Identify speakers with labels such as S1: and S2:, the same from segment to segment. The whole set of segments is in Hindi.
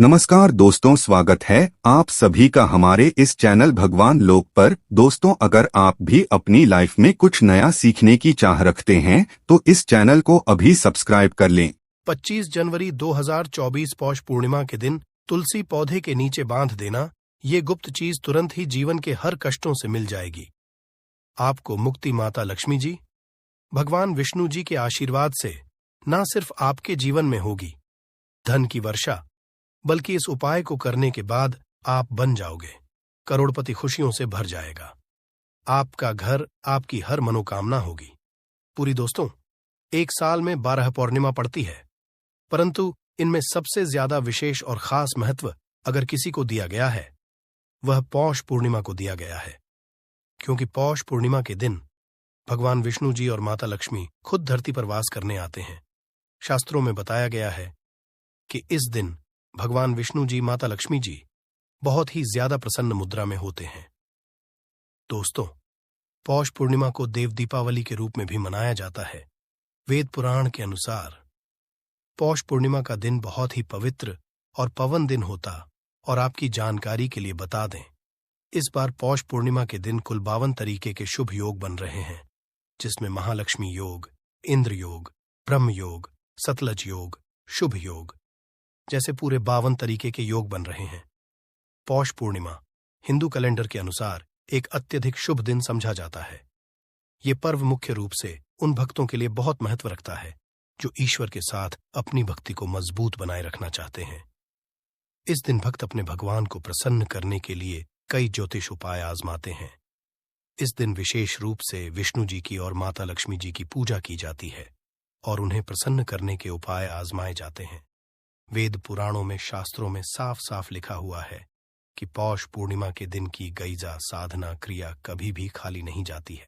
S1: नमस्कार दोस्तों, स्वागत है आप सभी का हमारे इस चैनल भगवान लोक पर। दोस्तों, अगर आप भी अपनी लाइफ में कुछ नया सीखने की चाह रखते हैं तो इस चैनल को अभी सब्सक्राइब कर लें।
S2: 25 जनवरी 2024 पौष पूर्णिमा के दिन तुलसी पौधे के नीचे बांध देना, ये गुप्त चीज तुरंत ही जीवन के हर कष्टों से मिल जाएगी। आपको मुक्ति माता लक्ष्मी जी, भगवान विष्णु जी के आशीर्वाद से न सिर्फ आपके जीवन में होगी धन की वर्षा, बल्कि इस उपाय को करने के बाद आप बन जाओगे करोड़पति। खुशियों से भर जाएगा आपका घर, आपकी हर मनोकामना होगी पूरी। दोस्तों, एक साल में 12 पौर्णिमा पड़ती है, परंतु इनमें सबसे ज्यादा विशेष और खास महत्व अगर किसी को दिया गया है, वह पौष पूर्णिमा को दिया गया है। क्योंकि पौष पूर्णिमा के दिन भगवान विष्णु जी और माता लक्ष्मी खुद धरती पर वास करने आते हैं। शास्त्रों में बताया गया है कि इस दिन भगवान विष्णु जी, माता लक्ष्मी जी बहुत ही ज्यादा प्रसन्न मुद्रा में होते हैं। दोस्तों, पौष पूर्णिमा को देव दीपावली के रूप में भी मनाया जाता है। वेद पुराण के अनुसार पौष पूर्णिमा का दिन बहुत ही पवित्र और पवन दिन होता। और आपकी जानकारी के लिए बता दें, इस बार पौष पूर्णिमा के दिन कुल 52 तरीके के शुभ योग बन रहे हैं, जिसमें महालक्ष्मी योग, इंद्र योग, ब्रह्म योग, सतलज योग, शुभ योग जैसे पूरे 52 तरीके के योग बन रहे हैं। पौष पूर्णिमा हिंदू कैलेंडर के अनुसार एक अत्यधिक शुभ दिन समझा जाता है। ये पर्व मुख्य रूप से उन भक्तों के लिए बहुत महत्व रखता है जो ईश्वर के साथ अपनी भक्ति को मजबूत बनाए रखना चाहते हैं। इस दिन भक्त अपने भगवान को प्रसन्न करने के लिए कई ज्योतिष उपाय आजमाते हैं। इस दिन विशेष रूप से विष्णु जी की और माता लक्ष्मी जी की पूजा की जाती है और उन्हें प्रसन्न करने के उपाय आजमाए जाते हैं। वेद पुराणों में, शास्त्रों में साफ साफ लिखा हुआ है कि पौष पूर्णिमा के दिन की गईजा साधना क्रिया कभी भी खाली नहीं जाती है।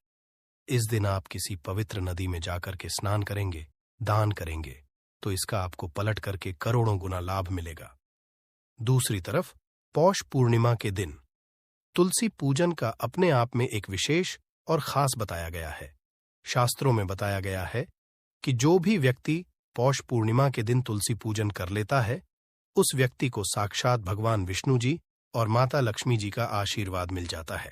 S2: इस दिन आप किसी पवित्र नदी में जाकर के स्नान करेंगे, दान करेंगे, तो इसका आपको पलट करके करोड़ों गुना लाभ मिलेगा। दूसरी तरफ पौष पूर्णिमा के दिन तुलसी पूजन का अपने आप में एक विशेष और खास बताया गया है। शास्त्रों में बताया गया है कि जो भी व्यक्ति पौष पूर्णिमा के दिन तुलसी पूजन कर लेता है, उस व्यक्ति को साक्षात भगवान विष्णु जी और माता लक्ष्मी जी का आशीर्वाद मिल जाता है।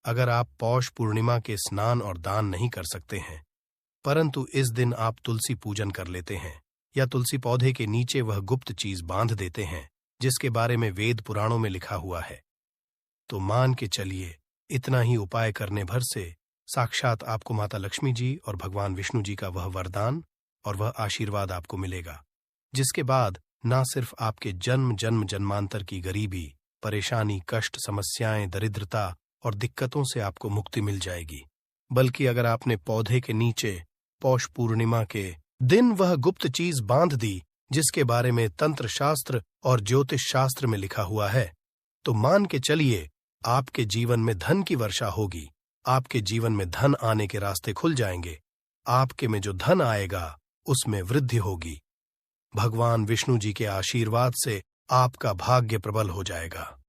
S2: अगर आप पौष पूर्णिमा के स्नान और दान नहीं कर सकते हैं, परंतु इस दिन आप तुलसी पूजन कर लेते हैं या तुलसी पौधे के नीचे वह गुप्त चीज बांध देते हैं जिसके बारे में वेद पुराणों में लिखा हुआ है, तो मान के चलिए इतना ही उपाय करने भर से साक्षात आपको माता लक्ष्मी जी और भगवान विष्णु जी का वह वरदान और वह आशीर्वाद आपको मिलेगा, जिसके बाद न सिर्फ आपके जन्म जन्म जन्मांतर की गरीबी, परेशानी, कष्ट, समस्याएं, दरिद्रता और दिक्कतों से आपको मुक्ति मिल जाएगी, बल्कि अगर आपने पौधे के नीचे पौष पूर्णिमा के दिन वह गुप्त चीज बांध दी जिसके बारे में तंत्र शास्त्र और ज्योतिष शास्त्र में लिखा हुआ है, तो मान के चलिए आपके जीवन में धन की वर्षा होगी। आपके जीवन में धन आने के रास्ते खुल जाएंगे। आपके में जो धन आएगा उसमें वृद्धि होगी। भगवान विष्णु जी के आशीर्वाद से आपका भाग्य प्रबल हो जाएगा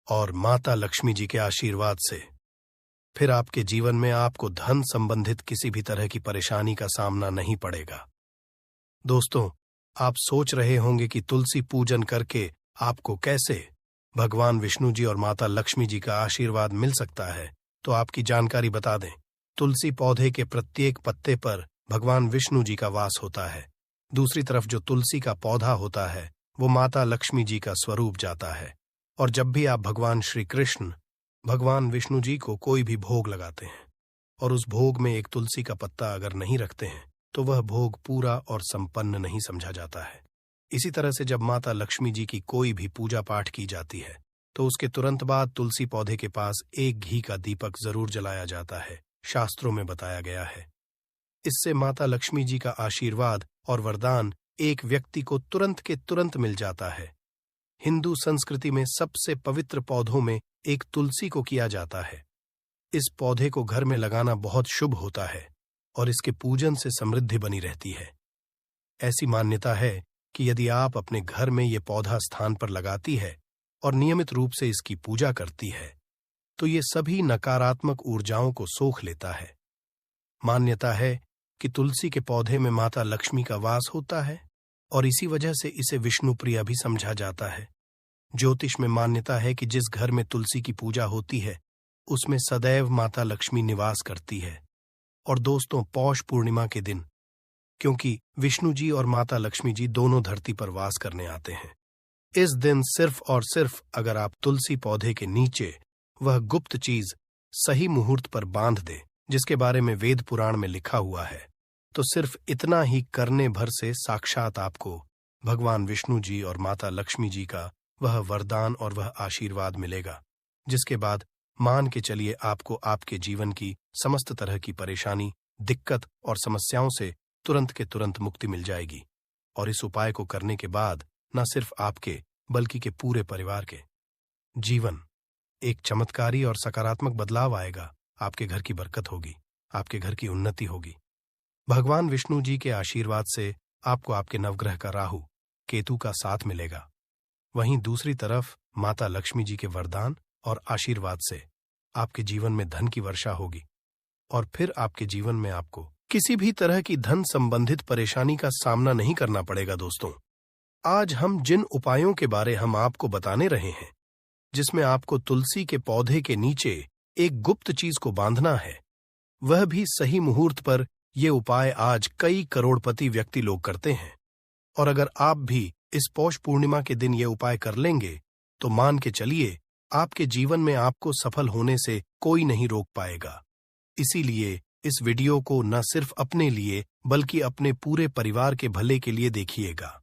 S2: और माता लक्ष्मी जी के आशीर्वाद से फिर आपके जीवन में आपको धन संबंधित किसी भी तरह की परेशानी का सामना नहीं पड़ेगा। दोस्तों, आप सोच रहे होंगे कि तुलसी पूजन करके आपको कैसे भगवान विष्णु जी और माता लक्ष्मी जी का आशीर्वाद मिल सकता है, तो आपकी जानकारी बता दें। तुलसी पौधे के प्रत्येक पत्ते पर भगवान विष्णु जी का वास होता है। दूसरी तरफ जो तुलसी का पौधा होता है वो माता लक्ष्मी जी का स्वरूप जाता है। और जब भी आप भगवान श्री कृष्ण, भगवान विष्णु जी को कोई भी भोग लगाते हैं और उस भोग में एक तुलसी का पत्ता अगर नहीं रखते हैं, तो वह भोग पूरा और संपन्न नहीं समझा जाता है। इसी तरह से जब माता लक्ष्मी जी की कोई भी पूजा पाठ की जाती है, तो उसके तुरंत बाद तुलसी पौधे के पास एक घी का दीपक जरूर जलाया जाता है। शास्त्रों में बताया गया है। इससे माता लक्ष्मी जी का आशीर्वाद और वरदान एक व्यक्ति को तुरंत के तुरंत मिल जाता है। हिंदू संस्कृति में सबसे पवित्र पौधों में एक तुलसी को किया जाता है। इस पौधे को घर में लगाना बहुत शुभ होता है और इसके पूजन से समृद्धि बनी रहती है। ऐसी मान्यता है कि यदि आप अपने घर में ये पौधा स्थान पर लगाती है और नियमित रूप से इसकी पूजा करती है, तो ये सभी नकारात्मक ऊर्जाओं को सोख लेता है। मान्यता है कि तुलसी के पौधे में माता लक्ष्मी का वास होता है और इसी वजह से इसे विष्णु प्रिय भी समझा जाता है। ज्योतिष में मान्यता है कि जिस घर में तुलसी की पूजा होती है उसमें सदैव माता लक्ष्मी निवास करती है। और दोस्तों, पौष पूर्णिमा के दिन, क्योंकि विष्णु जी और माता लक्ष्मी जी दोनों धरती पर वास करने आते हैं, इस दिन सिर्फ और सिर्फ अगर आप तुलसी पौधे के नीचे वह गुप्त चीज सही मुहूर्त पर बांध दे जिसके बारे में वेद पुराण में लिखा हुआ है, तो सिर्फ इतना ही करने भर से साक्षात आपको भगवान विष्णु जी और माता लक्ष्मी जी का वह वरदान और वह आशीर्वाद मिलेगा, जिसके बाद मान के चलिए आपको आपके जीवन की समस्त तरह की परेशानी, दिक्कत और समस्याओं से तुरंत के तुरंत मुक्ति मिल जाएगी। और इस उपाय को करने के बाद न सिर्फ आपके बल्कि के पूरे परिवार के जीवन एक चमत्कारी और सकारात्मक बदलाव आएगा। आपके घर की बरकत होगी, आपके घर की उन्नति होगी। भगवान विष्णु जी के आशीर्वाद से आपको आपके नवग्रह का राहु केतु का साथ मिलेगा। वहीं दूसरी तरफ माता लक्ष्मी जी के वरदान और आशीर्वाद से आपके जीवन में धन की वर्षा होगी और फिर आपके जीवन में आपको किसी भी तरह की धन संबंधित परेशानी का सामना नहीं करना पड़ेगा। दोस्तों, आज हम जिन उपायों के बारे हम आपको बताने रहे हैं, जिसमें आपको तुलसी के पौधे के नीचे एक गुप्त चीज को बांधना है, वह भी सही मुहूर्त पर, ये उपाय आज कई करोड़पति व्यक्ति लोग करते हैं। और अगर आप भी इस पौष पूर्णिमा के दिन ये उपाय कर लेंगे तो मान के चलिए आपके जीवन में आपको सफल होने से कोई नहीं रोक पाएगा। इसीलिए इस वीडियो को न सिर्फ अपने लिए बल्कि अपने पूरे परिवार के भले के लिए देखिएगा।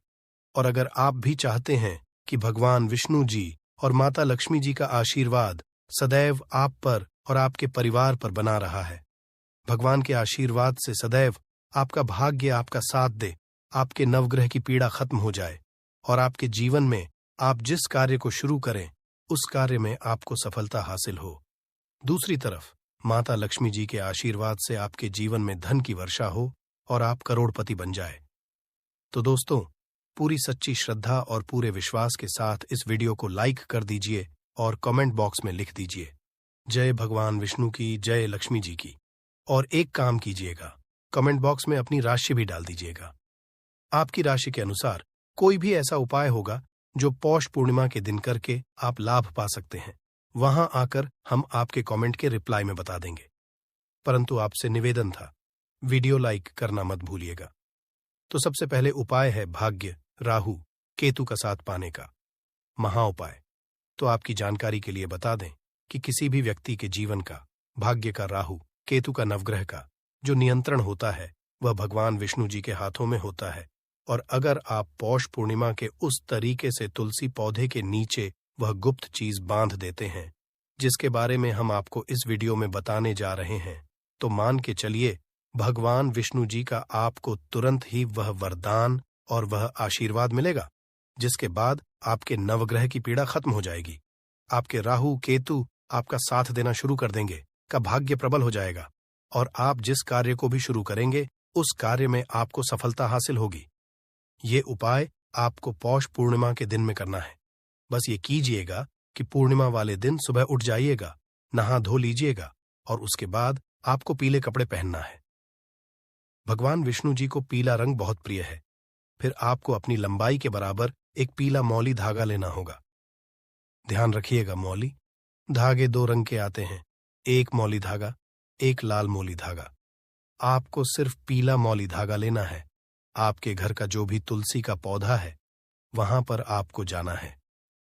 S2: और अगर आप भी चाहते हैं कि भगवान विष्णु जी और माता लक्ष्मी जी का आशीर्वाद सदैव आप पर और आपके परिवार पर बना रहा है, भगवान के आशीर्वाद से सदैव आपका भाग्य आपका साथ दे, आपके नवग्रह की पीड़ा खत्म हो जाए और आपके जीवन में आप जिस कार्य को शुरू करें उस कार्य में आपको सफलता हासिल हो। दूसरी तरफ माता लक्ष्मी जी के आशीर्वाद से आपके जीवन में धन की वर्षा हो और आप करोड़पति बन जाए। तो दोस्तों, पूरी सच्ची श्रद्धा और पूरे विश्वास के साथ इस वीडियो को लाइक कर दीजिए और कमेंट बॉक्स में लिख दीजिए जय भगवान विष्णु की, जय लक्ष्मी जी की। और एक काम कीजिएगा, कमेंट बॉक्स में अपनी राशि भी डाल दीजिएगा। आपकी राशि के अनुसार कोई भी ऐसा उपाय होगा जो पौष पूर्णिमा के दिन करके आप लाभ पा सकते हैं, वहां आकर हम आपके कमेंट के रिप्लाई में बता देंगे। परंतु आपसे निवेदन था, वीडियो लाइक करना मत भूलिएगा। तो सबसे पहले उपाय है भाग्य राहु केतु का साथ पाने का महा उपाय। तो आपकी जानकारी के लिए बता दें कि किसी भी व्यक्ति के जीवन का भाग्य का राहु केतु का नवग्रह का जो नियंत्रण होता है वह भगवान विष्णु जी के हाथों में होता है। और अगर आप पौष पूर्णिमा के उस तरीके से तुलसी पौधे के नीचे वह गुप्त चीज बांध देते हैं जिसके बारे में हम आपको इस वीडियो में बताने जा रहे हैं, तो मान के चलिए भगवान विष्णु जी का आपको तुरंत ही वह वरदान और वह आशीर्वाद मिलेगा, जिसके बाद आपके नवग्रह की पीड़ा खत्म हो जाएगी। आपके राहु केतु आपका साथ देना शुरू कर देंगे, का भाग्य प्रबल हो जाएगा और आप जिस कार्य को भी शुरू करेंगे उस कार्य में आपको सफलता हासिल होगी। ये उपाय आपको पौष पूर्णिमा के दिन में करना है। बस ये कीजिएगा कि पूर्णिमा वाले दिन सुबह उठ जाइएगा, नहा धो लीजिएगा और उसके बाद आपको पीले कपड़े पहनना है। भगवान विष्णु जी को पीला रंग बहुत प्रिय है। फिर आपको अपनी लंबाई के बराबर एक पीला मौली धागा लेना होगा। ध्यान रखिएगा, मौली धागे दो रंग के आते हैं, एक मौली धागा, एक लाल मौली धागा। आपको सिर्फ पीला मौली धागा लेना है। आपके घर का जो भी तुलसी का पौधा है वहां पर आपको जाना है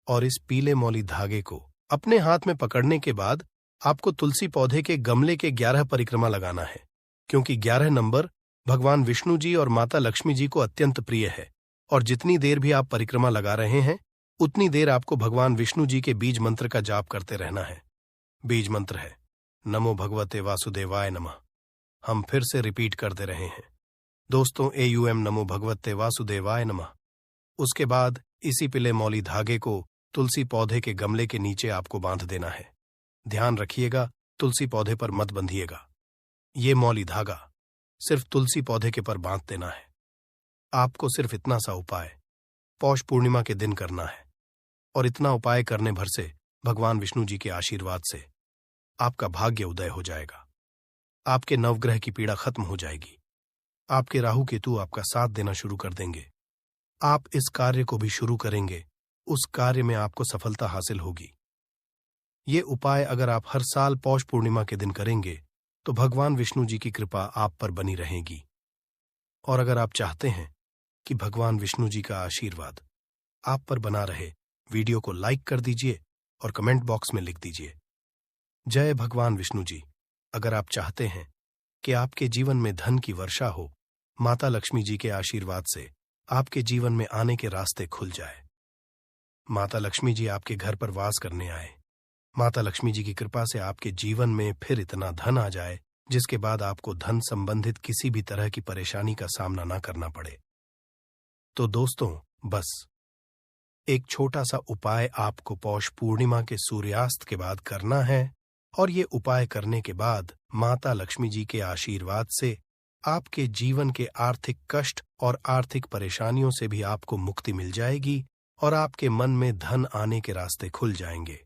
S2: और इस पीले मौली धागे को अपने हाथ में पकड़ने के बाद आपको तुलसी पौधे के गमले के 11 परिक्रमा लगाना है, क्योंकि 11 नंबर भगवान विष्णु जी और माता लक्ष्मी जी को अत्यंत प्रिय है। और जितनी देर भी आप परिक्रमा लगा रहे हैं उतनी देर आपको भगवान विष्णु जी के बीज मंत्र का जाप करते रहना है। बीज मंत्र है नमो भगवते वासुदेवाय नमः। हम फिर से रिपीट करते रहे हैं दोस्तों, AUM नमो भगवते वासुदेवाय नमः। उसके बाद इसी पीले मौली धागे को तुलसी पौधे के गमले के नीचे आपको बांध देना है। ध्यान रखिएगा, तुलसी पौधे पर मत बंधिएगा। ये मौली धागा सिर्फ तुलसी पौधे के पर बांध देना है। आपको सिर्फ इतना सा उपाय पौष पूर्णिमा के दिन करना है और इतना उपाय करने भर से भगवान विष्णु जी के आशीर्वाद से आपका भाग्य उदय हो जाएगा। आपके नवग्रह की पीड़ा खत्म हो जाएगी। आपके राहु केतु आपका साथ देना शुरू कर देंगे आप इस कार्य को भी शुरू करेंगे, उस कार्य में आपको सफलता हासिल होगी। ये उपाय अगर आप हर साल पौष पूर्णिमा के दिन करेंगे तो भगवान विष्णु जी की कृपा आप पर बनी रहेगी। और अगर आप चाहते हैं कि भगवान विष्णु जी का आशीर्वाद आप पर बना रहे, वीडियो को लाइक कर दीजिए और कमेंट बॉक्स में लिख दीजिए, जय भगवान विष्णु जी। अगर आप चाहते हैं कि आपके जीवन में धन की वर्षा हो, माता लक्ष्मी जी के आशीर्वाद से आपके जीवन में आने के रास्ते खुल जाए, माता लक्ष्मी जी आपके घर पर वास करने आए, माता लक्ष्मी जी की कृपा से आपके जीवन में फिर इतना धन आ जाए जिसके बाद आपको धन संबंधित किसी भी तरह की परेशानी का सामना ना करना पड़े, तो दोस्तों बस एक छोटा सा उपाय आपको पौष पूर्णिमा के सूर्यास्त के बाद करना है और ये उपाय करने के बाद माता लक्ष्मी जी के आशीर्वाद से आपके जीवन के आर्थिक कष्ट और आर्थिक परेशानियों से भी आपको मुक्ति मिल जाएगी और आपके मन में धन आने के रास्ते खुल जाएंगे।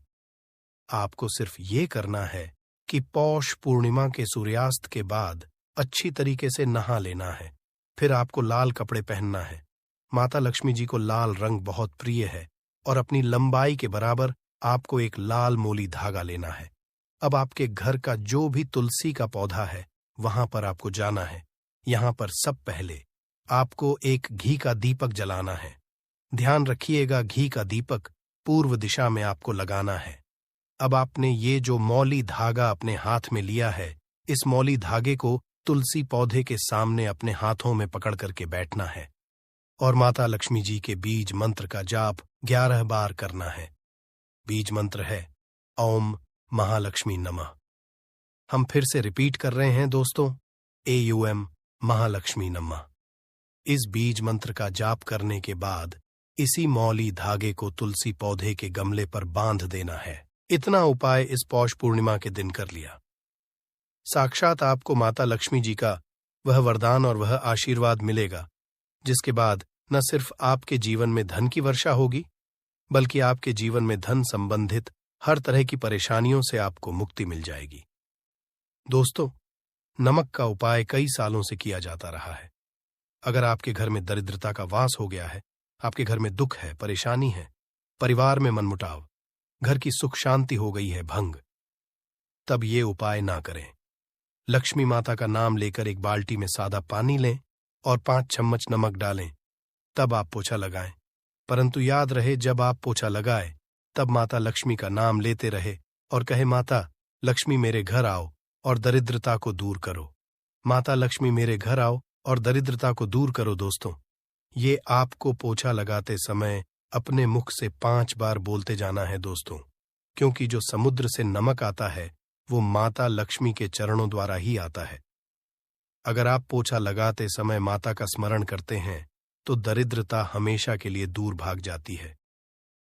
S2: आपको सिर्फ ये करना है कि पौष पूर्णिमा के सूर्यास्त के बाद अच्छी तरीके से नहा लेना है, फिर आपको लाल कपड़े पहनना है। माता लक्ष्मी जी को लाल रंग बहुत प्रिय है और अपनी लंबाई के बराबर आपको एक लाल मोली धागा लेना है। अब आपके घर का जो भी तुलसी का पौधा है वहां पर आपको जाना है। यहां पर सब पहले आपको एक घी का दीपक जलाना है। ध्यान रखिएगा, घी का दीपक पूर्व दिशा में आपको लगाना है। अब आपने ये जो मौली धागा अपने हाथ में लिया है, इस मौली धागे को तुलसी पौधे के सामने अपने हाथों में पकड़ करके बैठना है और माता लक्ष्मी जी के बीज मंत्र का जाप 11 बार करना है। बीज मंत्र है ओम महालक्ष्मी नमः। हम फिर से रिपीट कर रहे हैं दोस्तों, AUM महालक्ष्मी नमः। इस बीज मंत्र का जाप करने के बाद इसी मौली धागे को तुलसी पौधे के गमले पर बांध देना है। इतना उपाय इस पौष पूर्णिमा के दिन कर लिया, साक्षात आपको माता लक्ष्मी जी का वह वरदान और वह आशीर्वाद मिलेगा जिसके बाद न सिर्फ आपके जीवन में धन की वर्षा होगी बल्कि आपके जीवन में धन संबंधित हर तरह की परेशानियों से आपको मुक्ति मिल जाएगी। दोस्तों, नमक का उपाय कई सालों से किया जाता रहा है। अगर आपके घर में दरिद्रता का वास हो गया है, आपके घर में दुख है, परेशानी है, परिवार में मनमुटाव, घर की सुख शांति हो गई है भंग, तब ये उपाय ना करें। लक्ष्मी माता का नाम लेकर एक बाल्टी में सादा पानी लें और 5 चम्मच नमक डालें, तब आप पोछा लगाएं। परंतु याद रहे, जब आप पोछा लगाए तब माता लक्ष्मी का नाम लेते रहे और कहे, माता लक्ष्मी मेरे घर आओ और दरिद्रता को दूर करो। माता लक्ष्मी मेरे घर आओ और दरिद्रता को दूर करो। दोस्तों, ये आपको पोछा लगाते समय अपने मुख से 5 बार बोलते जाना है दोस्तों, क्योंकि जो समुद्र से नमक आता है वो माता लक्ष्मी के चरणों द्वारा ही आता है। अगर आप पोछा लगाते समय माता का स्मरण करते हैं तो दरिद्रता हमेशा के लिए दूर भाग जाती है।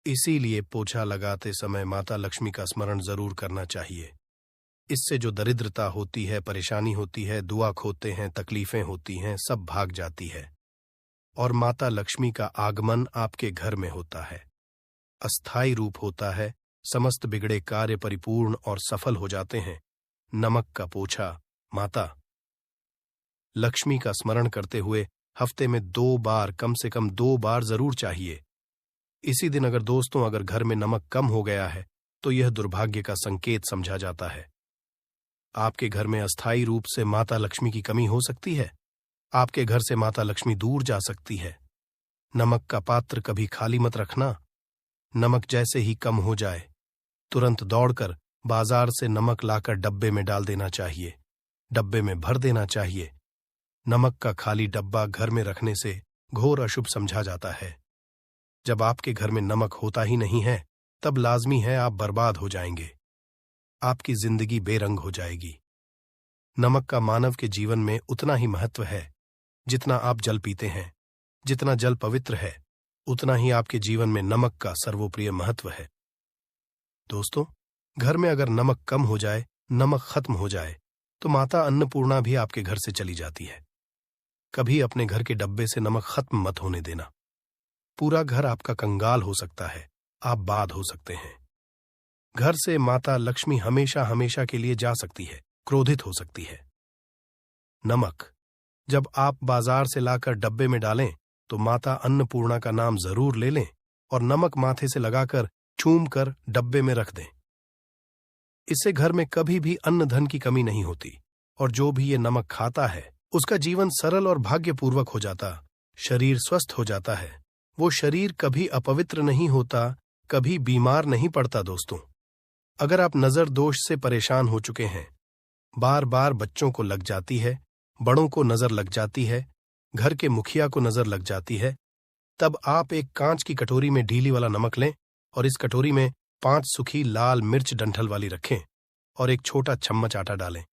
S2: इसीलिए पोछा लगाते समय माता लक्ष्मी का स्मरण जरूर करना चाहिए। इससे जो दरिद्रता होती है, परेशानी होती है, दुआ खोते हैं, तकलीफें होती हैं, सब भाग जाती है और माता लक्ष्मी का आगमन आपके घर में होता है। अस्थायी रूप होता है, समस्त बिगड़े कार्य परिपूर्ण और सफल हो जाते हैं। नमक का पोछा माता लक्ष्मी का स्मरण करते हुए हफ्ते में 2 बार, कम से कम 2 बार जरूर चाहिए। इसी दिन अगर घर में नमक कम हो गया है तो यह दुर्भाग्य का संकेत समझा जाता है। आपके घर में अस्थायी रूप से माता लक्ष्मी की कमी हो सकती है, आपके घर से माता लक्ष्मी दूर जा सकती है। नमक का पात्र कभी खाली मत रखना। नमक जैसे ही कम हो जाए तुरंत दौड़कर बाजार से नमक लाकर डब्बे में डाल देना चाहिए, डब्बे में भर देना चाहिए। नमक का खाली डब्बा घर में रखने से घोर अशुभ समझा जाता है। जब आपके घर में नमक होता ही नहीं है तब लाजमी है आप बर्बाद हो जाएंगे, आपकी जिंदगी बेरंग हो जाएगी। नमक का मानव के जीवन में उतना ही महत्व है जितना आप जल पीते हैं। जितना जल पवित्र है उतना ही आपके जीवन में नमक का सर्वोप्रिय महत्व है। दोस्तों, घर में अगर नमक कम हो जाए, नमक खत्म हो जाए तो माता अन्नपूर्णा भी आपके घर से चली जाती है। कभी अपने घर के डब्बे से नमक खत्म मत होने देना। पूरा घर आपका कंगाल हो सकता है, आप बाद हो सकते हैं। घर से माता लक्ष्मी हमेशा हमेशा के लिए जा सकती है, क्रोधित हो सकती है। नमक जब आप बाजार से लाकर डब्बे में डालें तो माता अन्नपूर्णा का नाम जरूर ले लें और नमक माथे से लगाकर चूम कर डब्बे में रख दें। इससे घर में कभी भी अन्न धन की कमी नहीं होती और जो भी ये नमक खाता है उसका जीवन सरल और भाग्यपूर्वक हो जाता, शरीर स्वस्थ हो जाता है। वो शरीर कभी अपवित्र नहीं होता, कभी बीमार नहीं पड़ता। दोस्तों, अगर आप नजर दोष से परेशान हो चुके हैं, बार बार बच्चों को लग जाती है, बड़ों को नजर लग जाती है, घर के मुखिया को नजर लग जाती है, तब आप एक कांच की कटोरी में ढीली वाला नमक लें और इस कटोरी में 5 सूखी लाल मिर्च डंठल वाली रखें और एक छोटा चम्मच आटा डालें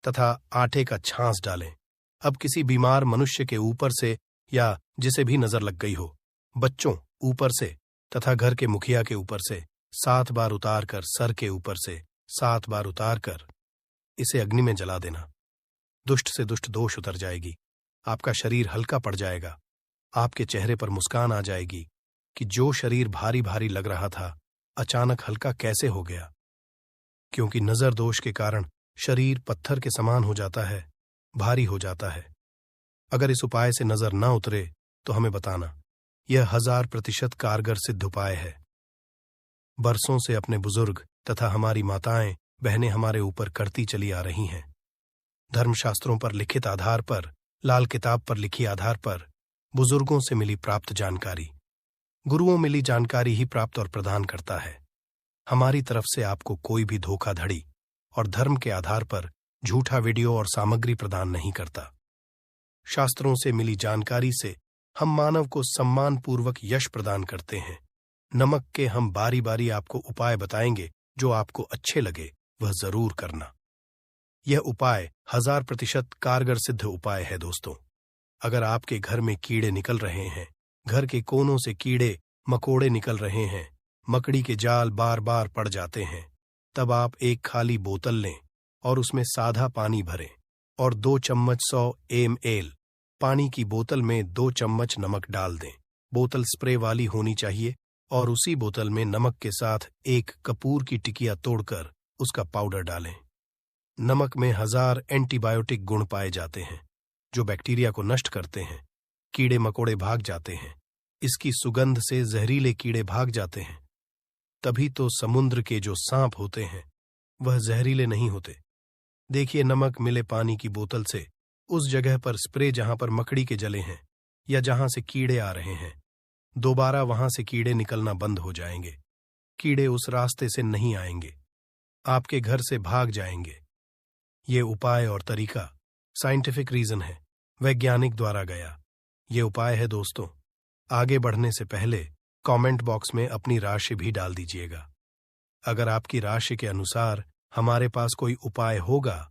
S2: तथा आटे का छांस डालें। अब किसी बीमार मनुष्य के ऊपर से या जिसे भी नजर लग गई हो, बच्चों ऊपर से तथा घर के मुखिया के ऊपर से 7 बार उतार कर, सर के ऊपर से 7 बार उतार कर इसे अग्नि में जला देना। दुष्ट से दुष्ट दोष उतर जाएगी, आपका शरीर हल्का पड़ जाएगा, आपके चेहरे पर मुस्कान आ जाएगी कि जो शरीर भारी भारी लग रहा था अचानक हल्का कैसे हो गया। क्योंकि नजर दोष के कारण शरीर पत्थर के समान हो जाता है, भारी हो जाता है। अगर इस उपाय से नजर ना उतरे तो हमें बताना, यह 1000% कारगर सिद्ध उपाय है। बरसों से अपने बुजुर्ग तथा हमारी माताएं बहनें हमारे ऊपर करती चली आ रही हैं। धर्मशास्त्रों पर लिखित आधार पर, लाल किताब पर लिखी आधार पर, बुजुर्गों से मिली प्राप्त जानकारी, गुरुओं मिली जानकारी ही प्राप्त और प्रदान करता है। हमारी तरफ से आपको कोई भी धोखाधड़ी और धर्म के आधार पर झूठा वीडियो और सामग्री प्रदान नहीं करता। शास्त्रों से मिली जानकारी से हम मानव को सम्मानपूर्वक यश प्रदान करते हैं। नमक के हम बारी बारी आपको उपाय बताएंगे, जो आपको अच्छे लगे वह जरूर करना। यह उपाय 1000% कारगर सिद्ध उपाय है। दोस्तों, अगर आपके घर में कीड़े निकल रहे हैं, घर के कोनों से कीड़े मकोड़े निकल रहे हैं, मकड़ी के जाल बार बार पड़ जाते हैं, तब आप एक खाली बोतल लें और उसमें सादा पानी भरें और 2 चम्मच 100 ml पानी की बोतल में 2 चम्मच नमक डाल दें। बोतल स्प्रे वाली होनी चाहिए और उसी बोतल में नमक के साथ एक कपूर की टिकिया तोड़कर उसका पाउडर डालें। नमक में 1000 एंटीबायोटिक गुण पाए जाते हैं जो बैक्टीरिया को नष्ट करते हैं, कीड़े मकोड़े भाग जाते हैं। इसकी सुगंध से जहरीले कीड़े भाग जाते हैं। तभी तो समुद्र के जो सांप होते हैं वह जहरीले नहीं होते। देखिए, नमक मिले पानी की बोतल से उस जगह पर स्प्रे जहां पर मकड़ी के जले हैं या जहां से कीड़े आ रहे हैं, दोबारा वहां से कीड़े निकलना बंद हो जाएंगे। कीड़े उस रास्ते से नहीं आएंगे, आपके घर से भाग जाएंगे। ये उपाय और तरीका साइंटिफिक रीजन है, वैज्ञानिक द्वारा गया ये उपाय है। दोस्तों, आगे बढ़ने से पहले कमेंट बॉक्स में अपनी राशि भी डाल दीजिएगा। अगर आपकी राशि के अनुसार हमारे पास कोई उपाय होगा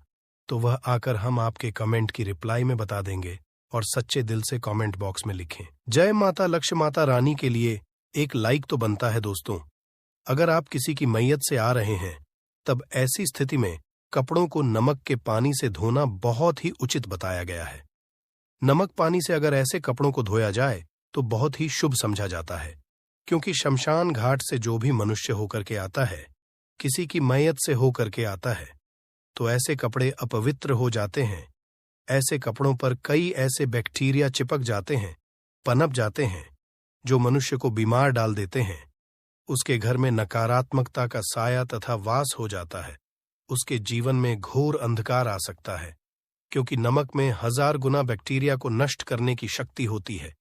S2: तो वह आकर हम आपके कमेंट की रिप्लाई में बता देंगे और सच्चे दिल से कमेंट बॉक्स में लिखें। जय माता लक्ष्य माता रानी के लिए एक लाइक तो बनता है। दोस्तों, अगर आप किसी की मैयत से आ रहे हैं तब ऐसी स्थिति में कपड़ों को नमक के पानी से धोना बहुत ही उचित बताया गया है। नमक पानी से अगर ऐसे कपड़ों को धोया जाए तो बहुत ही शुभ समझा जाता है, क्योंकि शमशान घाट से जो भी मनुष्य होकर के आता है, किसी की मैयत से होकर के आता है, तो ऐसे कपड़े अपवित्र हो जाते हैं। ऐसे कपड़ों पर कई ऐसे बैक्टीरिया चिपक जाते हैं, पनप जाते हैं, जो मनुष्य को बीमार डाल देते हैं। उसके घर में नकारात्मकता का साया तथा वास हो जाता है। उसके जीवन में घोर अंधकार आ सकता है, क्योंकि नमक में 1000 गुना बैक्टीरिया को नष्ट करने की शक्ति होती है।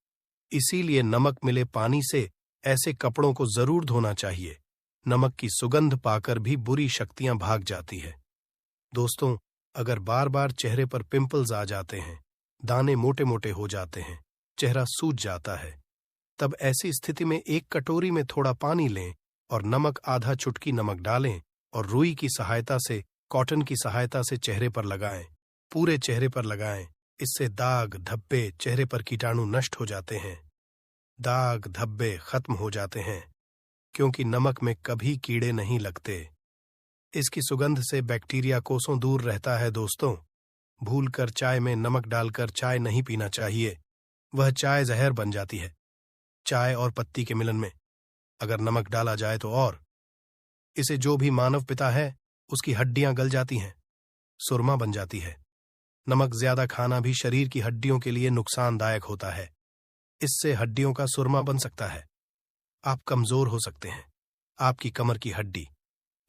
S2: इसीलिए नमक मिले पानी से ऐसे कपड़ों को जरूर धोना चाहिए। नमक की सुगंध पाकर भी बुरी शक्तियां भाग जाती है। दोस्तों, अगर बार बार चेहरे पर पिंपल्स आ जाते हैं, दाने मोटे मोटे हो जाते हैं, चेहरा सूज जाता है, तब ऐसी स्थिति में एक कटोरी में थोड़ा पानी लें और नमक आधा चुटकी नमक डालें और रुई की सहायता से, कॉटन की सहायता से चेहरे पर लगाएं, पूरे चेहरे पर लगाएं। इससे दाग धब्बे, चेहरे पर कीटाणु नष्ट हो जाते हैं, दाग धब्बे खत्म हो जाते हैं, क्योंकि नमक में कभी कीड़े नहीं लगते। इसकी सुगंध से बैक्टीरिया कोसों दूर रहता है। दोस्तों, भूलकर चाय में नमक डालकर चाय नहीं पीना चाहिए, वह चाय जहर बन जाती है। चाय और पत्ती के मिलन में अगर नमक डाला जाए तो और इसे जो भी मानव पिता है उसकी हड्डियां गल जाती हैं, सुरमा बन जाती है। नमक ज्यादा खाना भी शरीर की हड्डियों के लिए नुकसानदायक होता है। इससे हड्डियों का सुरमा बन सकता है। आप कमजोर हो सकते हैं। आपकी कमर की हड्डी,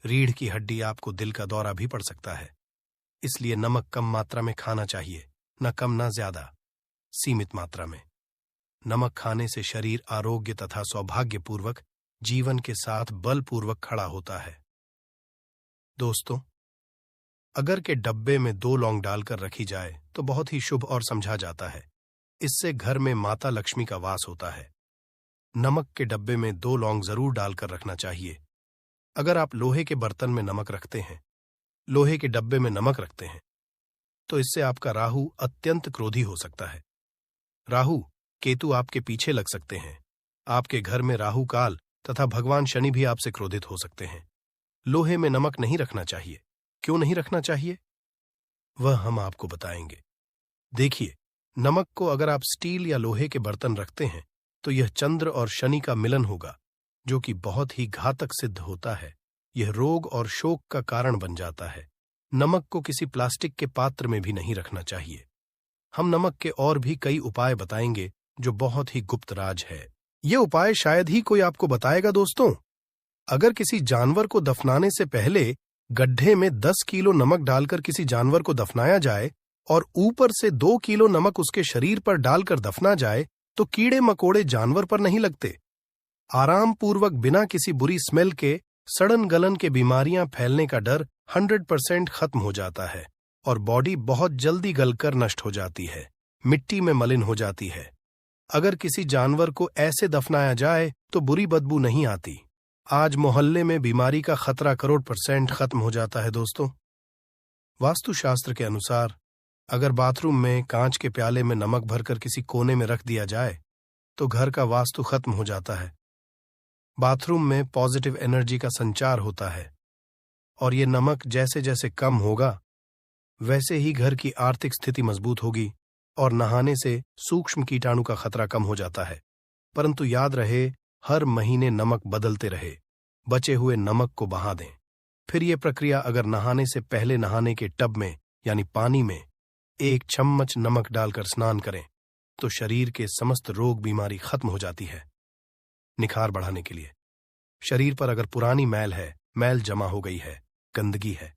S2: रीढ़ की हड्डी, आपको दिल का दौरा भी पड़ सकता है। इसलिए नमक कम मात्रा में खाना चाहिए, न कम न ज्यादा, सीमित मात्रा में। नमक खाने से शरीर आरोग्य तथा सौभाग्यपूर्वक जीवन के साथ बलपूर्वक खड़ा होता है। दोस्तों, अगर के डब्बे में 2 लौंग डालकर रखी जाए तो बहुत ही शुभ और समझा जाता है। इससे घर में माता लक्ष्मी का वास होता है। नमक के डब्बे में 2 लौंग जरूर डालकर रखना चाहिए। अगर आप लोहे के बर्तन में नमक रखते हैं, लोहे के डब्बे में नमक रखते हैं, तो इससे आपका राहु अत्यंत क्रोधी हो सकता है। राहु केतु आपके पीछे लग सकते हैं। आपके घर में राहु काल तथा भगवान शनि भी आपसे क्रोधित हो सकते हैं। लोहे में नमक नहीं रखना चाहिए। क्यों नहीं रखना चाहिए, वह हम आपको बताएंगे। देखिए, नमक को अगर आप स्टील या लोहे के बर्तन रखते हैं तो यह चंद्र और शनि का मिलन होगा, जो कि बहुत ही घातक सिद्ध होता है। यह रोग और शोक का कारण बन जाता है। नमक को किसी प्लास्टिक के पात्र में भी नहीं रखना चाहिए। हम नमक के और भी कई उपाय बताएंगे जो बहुत ही गुप्त राज है। ये उपाय शायद ही कोई आपको बताएगा। दोस्तों, अगर किसी जानवर को दफनाने से पहले गड्ढे में 10 किलो नमक डालकर किसी जानवर को दफनाया जाए और ऊपर से 2 किलो नमक उसके शरीर पर डालकर दफना जाए तो कीड़े मकोड़े जानवर पर नहीं लगते। आराम पूर्वक बिना किसी बुरी स्मेल के सड़न गलन के बीमारियां फैलने का डर 100% खत्म हो जाता है और बॉडी बहुत जल्दी गलकर नष्ट हो जाती है, मिट्टी में मलिन हो जाती है। अगर किसी जानवर को ऐसे दफनाया जाए तो बुरी बदबू नहीं आती। आज मोहल्ले में बीमारी का खतरा 100% खत्म हो जाता है। दोस्तों, वास्तुशास्त्र के अनुसार अगर बाथरूम में कांच के प्याले में नमक भरकर किसी कोने में रख दिया जाए तो घर का वास्तु खत्म हो जाता है। बाथरूम में पॉजिटिव एनर्जी का संचार होता है और ये नमक जैसे जैसे कम होगा वैसे ही घर की आर्थिक स्थिति मजबूत होगी और नहाने से सूक्ष्म कीटाणु का खतरा कम हो जाता है। परंतु याद रहे, हर महीने नमक बदलते रहे। बचे हुए नमक को बहा दें। फिर यह प्रक्रिया अगर नहाने से पहले नहाने के टब में यानी पानी में 1 चम्मच नमक डालकर स्नान करें तो शरीर के समस्त रोग बीमारी खत्म हो जाती है। निखार बढ़ाने के लिए शरीर पर अगर पुरानी मैल है, मैल जमा हो गई है, गंदगी है,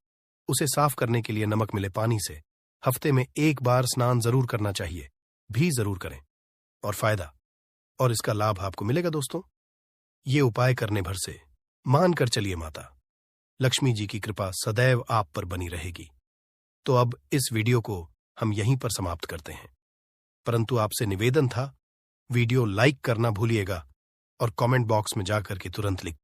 S2: उसे साफ करने के लिए नमक मिले पानी से हफ्ते में 1 बार स्नान जरूर करना चाहिए, भी जरूर करें और फायदा और इसका लाभ आपको मिलेगा। दोस्तों, ये उपाय करने भर से मानकर चलिए माता लक्ष्मी जी की कृपा सदैव आप पर बनी रहेगी। तो अब इस वीडियो को हम यहीं पर समाप्त करते हैं, परंतु आपसे निवेदन था वीडियो लाइक करना भूलिएगा और कमेंट बॉक्स में जाकर के तुरंत लिख